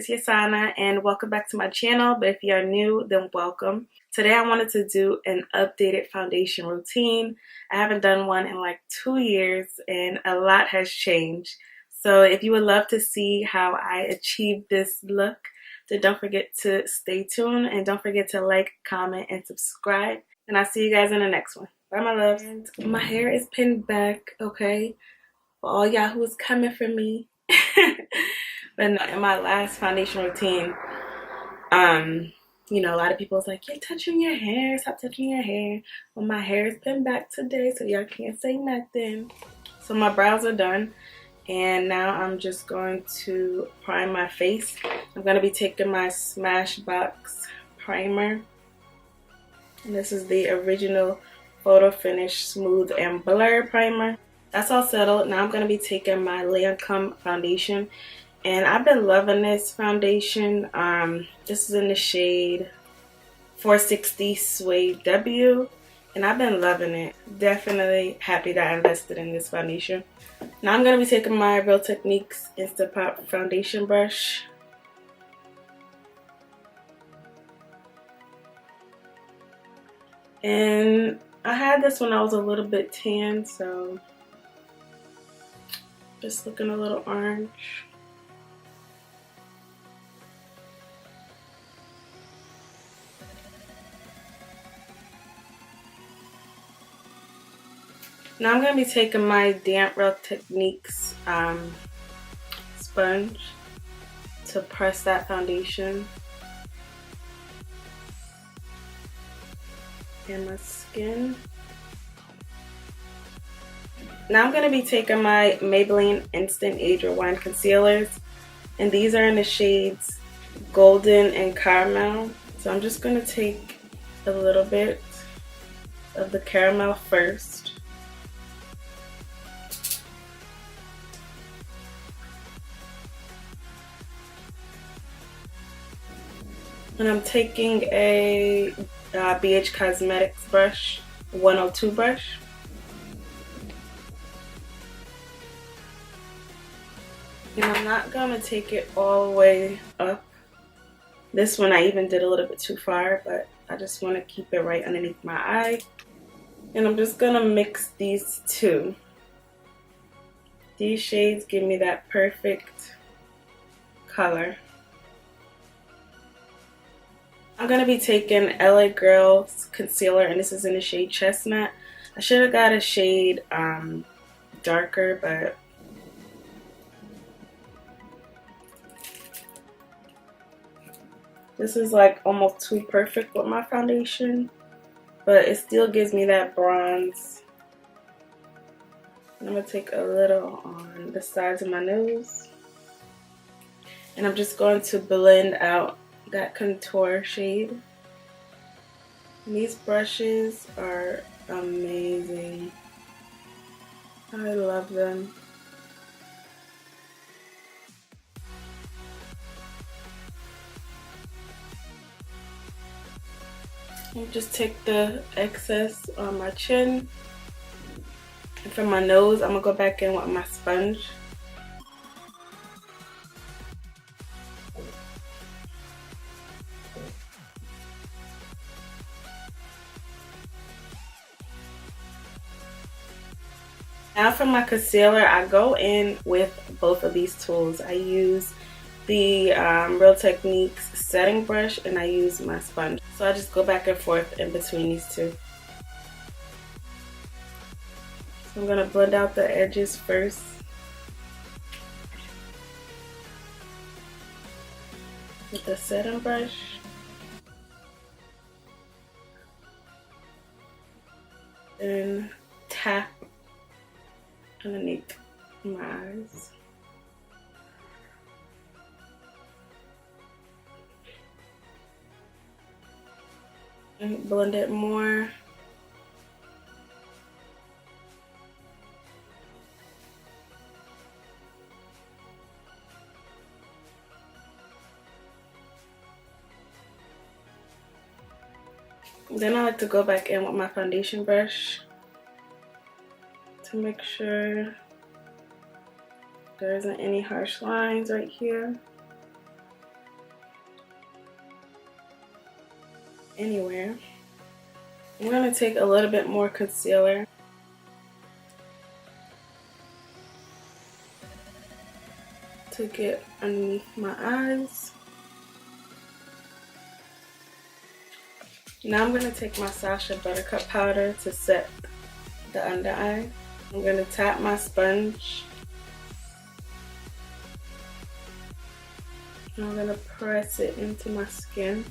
it's Yasana and welcome back to my channel. But if you are new, then welcome. Today I wanted to do an updated foundation routine. I haven't done one in like 2 years and a lot has changed. So if you would love to see how I achieved this look, then don't forget to stay tuned and don't forget to like, comment, and subscribe. And I'll see you guys in the next one. Bye, my loves. And my hair is pinned back, okay? For all y'all who's coming for me. But no, in my last foundation routine, you know, a lot of people was like, you're touching your hair, stop touching your hair. Well, my hair is pinned back today, so y'all can't say nothing. So my brows are done, and now I'm just going to prime my face. I'm going to be taking my Smashbox primer, and this is the original Photo Finish Smooth and Blur primer. That's all settled. Now I'm going to be taking my Lancome foundation, and I've been loving this foundation. This is in the shade 460 Suede W, and I've been loving it. Definitely happy that I invested in this foundation. Now I'm going to be taking my Real Techniques Instapop foundation brush. And I had this when I was a little bit tan, so just looking a little orange. Now I'm going to be taking my damp Real Techniques sponge to press that foundation in my skin. Now I'm going to be taking my Maybelline Instant Age Rewind concealers, and these are in the shades Golden and Caramel. So I'm just going to take a little bit of the caramel first. And I'm taking a BH Cosmetics brush, 102 brush. And I'm not gonna take it all the way up. This one I even did a little bit too far, but I just want to keep it right underneath my eye. And I'm just gonna mix these two. These shades give me that perfect color. I'm going to be taking LA Girls concealer, and this is in the shade Chestnut. I should have got a shade darker, but this is like almost too perfect with my foundation, but it still gives me that bronze. And I'm going to take a little on the sides of my nose, and I'm just going to blend out that contour shade. And these brushes are amazing. I love them. And just take the excess on my chin. And for my nose, I'm gonna go back in with my sponge. Now for my concealer, I go in with both of these tools. I use the Real Techniques setting brush, and I use my sponge. So I just go back and forth in between these two. So I'm going to blend out the edges first. With the setting brush. And tap underneath my eyes. And blend it more. Then I like to go back in with my foundation brush to make sure there isn't any harsh lines right here. anywhere. I'm going to take a little bit more concealer. To get underneath my eyes. Now I'm going to take my Sacha Buttercup powder to set the under eye. I'm going to tap my sponge. And I'm going to press it into my skin.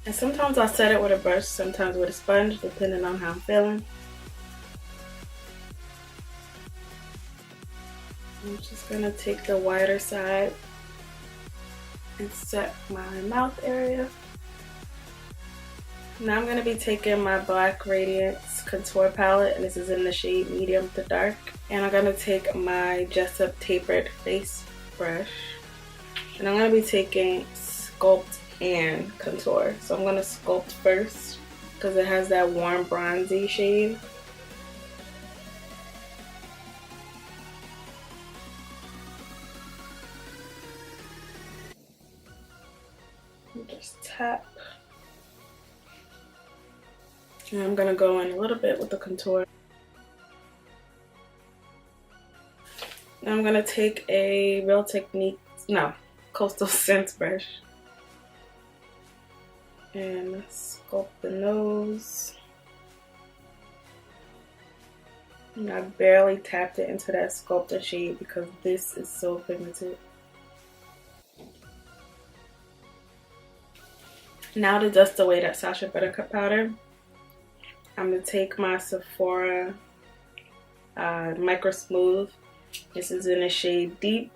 And sometimes I'll set it with a brush, sometimes with a sponge, depending on how I'm feeling. I'm just going to take the wider side and set my mouth area. Now I'm going to be taking my Black Radiance contour palette, and this is in the shade medium to dark. And I'm going to take my Jessup tapered face brush, and I'm going to be taking Sculpt and Contour. So I'm going to sculpt first because it has that warm bronzy shade. Just tap. And I'm going to go in a little bit with the contour. Now I'm going to take a Coastal Scents brush and sculpt the nose. And I barely tapped it into that sculptor shade because this is so pigmented. Now to dust away that Sacha Buttercup powder, I'm going to take my Sephora Micro Smooth. This is in the shade Deep,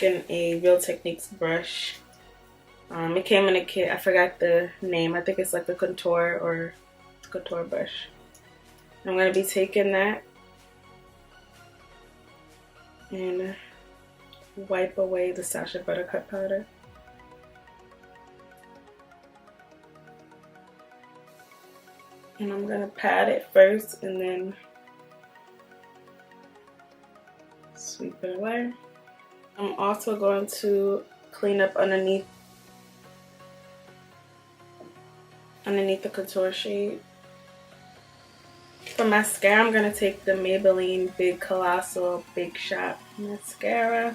in a Real Techniques brush. It came in a kit, I forgot the name. I think it's like the contour brush. I'm going to be taking that and wipe away the Sacha Buttercup powder. And I'm going to pat it first and then sweep it away. I'm also going to clean up underneath the contour shade. For mascara, I'm going to take the Maybelline Big Colossal Big Shot Mascara.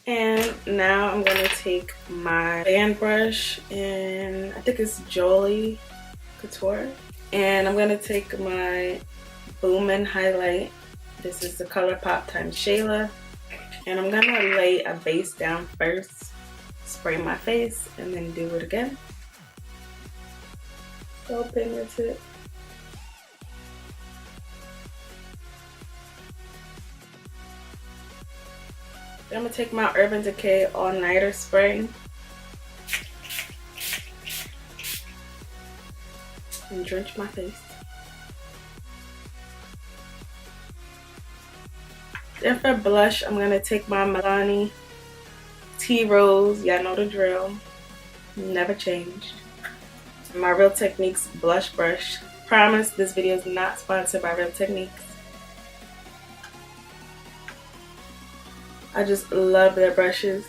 And now I'm going to take my band brush, and I think it's Jolie Couture. And I'm going to take my Boomin' Highlight. This is the ColourPop times Shayla. And I'm going to lay a base down first, spray my face, and then do it again. So pigmented. I'm going to take my Urban Decay All Nighter spray and drench my face. Then for blush, I'm going to take my Milani Tea Rose. Y'all know the drill. Never changed. My Real Techniques blush brush. Promise this video is not sponsored by Real Techniques. I just love their brushes.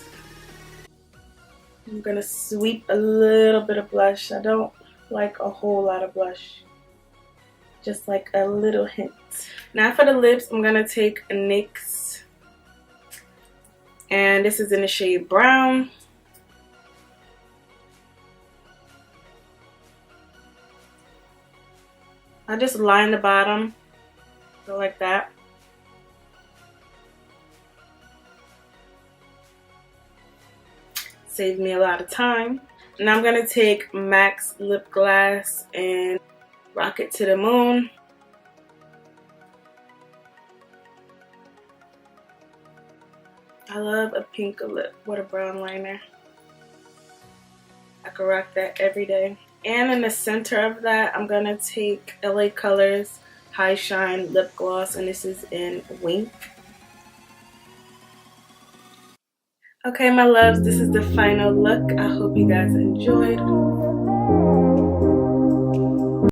I'm gonna sweep a little bit of blush. I don't like a whole lot of blush. Just like a little hint. Now for the lips, I'm gonna take a NYX. And this is in the shade Brown. I just line the bottom. Go like that. Saved me a lot of time. Now I'm going to take MAC's lip gloss and rock it to the moon. I love a pink lip with a brown liner. I could rock that every day. And in the center of that, I'm going to take LA Colors High Shine Lip Gloss, and this is in Wink. Okay, my loves, this is the final look. I hope you guys enjoyed.